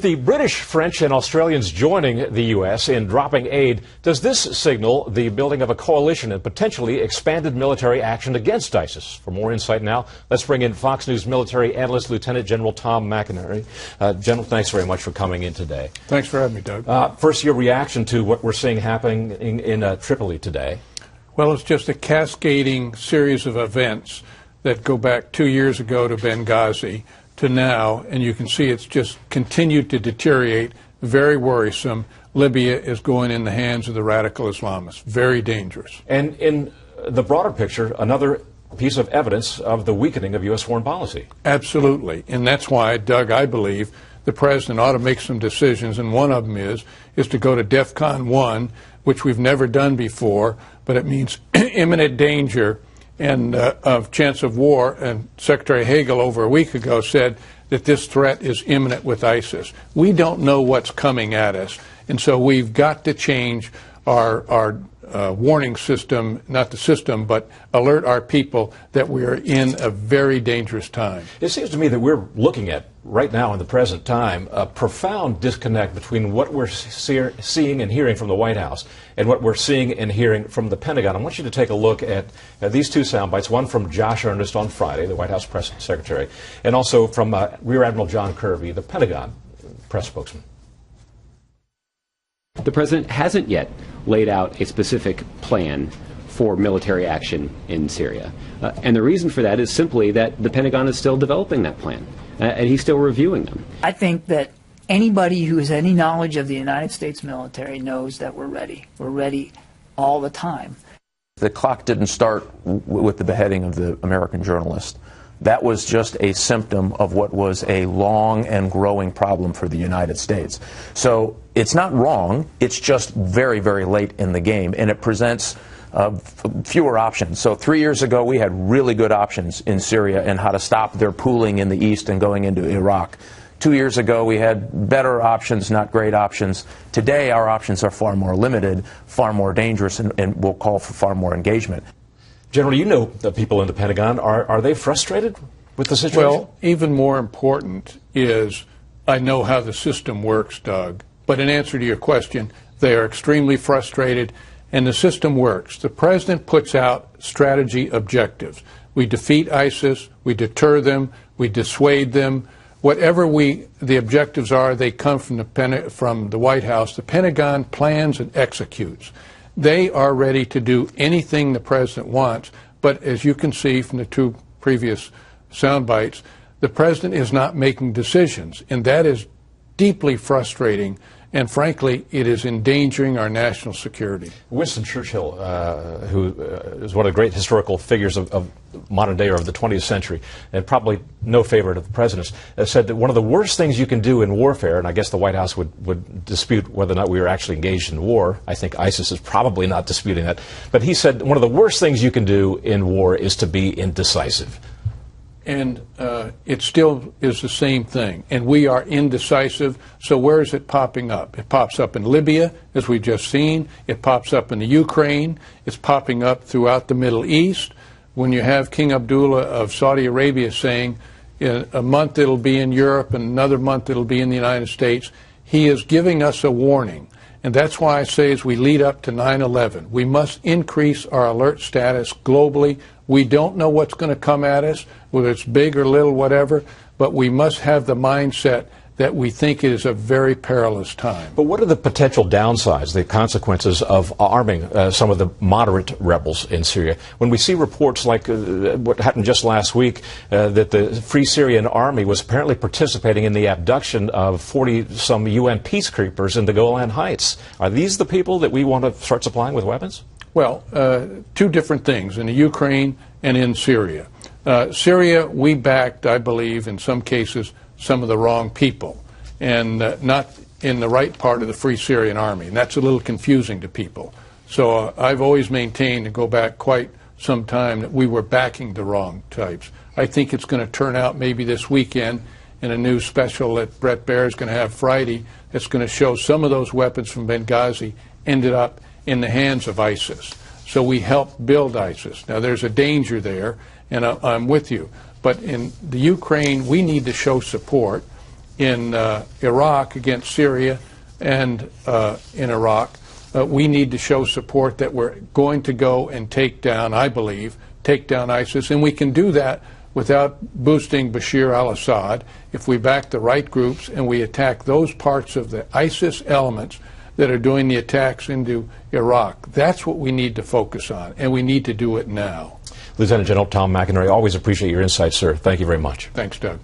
With the British, French, and Australians joining the U.S. in dropping aid, does this signal the building of a coalition and potentially expanded military action against ISIS? For more insight now, let's bring in Fox News military analyst Lt General McInerney. General, thanks very much for coming in today. Thanks for having me, Doug. First, your reaction to what we're seeing happening in Tripoli today. Well, it's just a cascading series of events that go back 2 years ago to Benghazi to now, and you can see it's just continued to deteriorate. Very worrisome. Libya is going in the hands of the radical Islamists. Very dangerous. And in the broader picture, another piece of evidence of the weakening of U.S. foreign policy. Absolutely. And that's why, Doug, I believe the president ought to make some decisions, and one of them is to go to DEFCON 1, which we've never done before, but it means imminent danger and of chance of war. And Secretary Hagel over a week ago said that this threat is imminent with ISIS. We don't know what's coming at us, and so we've got to change our warning system, not the system, but alert our people that we are in a very dangerous time. It seems to me that we're looking at, right now in the present time, a profound disconnect between what we're seeing and hearing from the White House and what we're seeing and hearing from the Pentagon. I want you to take a look at these two sound bites, one from Josh Earnest on Friday, the White House press secretary, and also from Rear Admiral John Kirby, the Pentagon press spokesman. The president hasn't yet laid out a specific plan for military action in Syria. And the reason for that is simply that the Pentagon is still developing that plan, and he's still reviewing them. I think that anybody who has any knowledge of the United States military knows that we're ready. We're ready all the time. The clock didn't start with the beheading of the American journalist. That was just a symptom of what was a long and growing problem for the United States. So it's not wrong, it's just very, very late in the game, and it presents fewer options. So 3 years ago, we had really good options in Syria and how to stop their pooling in the east and going into Iraq. 2 years ago, we had better options, not great options. Today, our options are far more limited, far more dangerous, and will call for far more engagement. General, you know the people in the Pentagon. Are they frustrated with the situation? Well, even more important is I know how the system works, Doug. But in answer to your question, they are extremely frustrated, and the system works. The president puts out strategy objectives. We defeat ISIS, we deter them, we dissuade them. Whatever the objectives are, they come from the White House. The Pentagon plans and executes. They are ready to do anything the president wants, but as you can see from the two previous sound bites, the president is not making decisions, and that is deeply frustrating, and frankly, it is endangering our national security. Winston Churchill, who is one of the great historical figures of modern day or of the 20th century, and probably no favorite of the president's, said that one of the worst things you can do in warfare, and I guess the White House would dispute whether or not we were actually engaged in war. I think ISIS is probably not disputing that. But he said one of the worst things you can do in war is to be indecisive. And it still is the same thing. And we are indecisive. So where is it popping up? It pops up in Libya, as we've just seen. It pops up in the Ukraine. It's popping up throughout the Middle East. When you have King Abdullah of Saudi Arabia saying in a month it'll be in Europe and another month it'll be in the United States, he is giving us a warning. And that's why I say as we lead up to 9/11, we must increase our alert status globally. We don't know what's going to come at us, whether it's big or little, whatever, but we must have the mindset that we think it is a very perilous time. But what are the potential downsides, the consequences of arming some of the moderate rebels in Syria? When we see reports like what happened just last week, that the Free Syrian Army was apparently participating in the abduction of 40-some UN peacekeepers in the Golan Heights. Are these the people that we want to start supplying with weapons? Well, two different things, in the Ukraine and in Syria. Syria, we backed, I believe, in some cases, some of the wrong people, and not in the right part of the Free Syrian Army, and that's a little confusing to people. So I've always maintained, and go back quite some time, that we were backing the wrong types. I think it's going to turn out maybe this weekend in a new special that Brett Baer is going to have Friday that's going to show some of those weapons from Benghazi ended up in the hands of ISIS. So we helped build ISIS. Now there's a danger there, and I'm with you. But in the Ukraine, we need to show support. in Iraq against Syria and in Iraq, we need to show support that we're going to go and take down, I believe, take down ISIS. And we can do that without boosting Bashir al-Assad if we back the right groups and we attack those parts of the ISIS elements that are doing the attacks into Iraq. That's what we need to focus on, and we need to do it now. Lieutenant General Tom McInerney, always appreciate your insights, sir. Thank you very much. Thanks, Doug.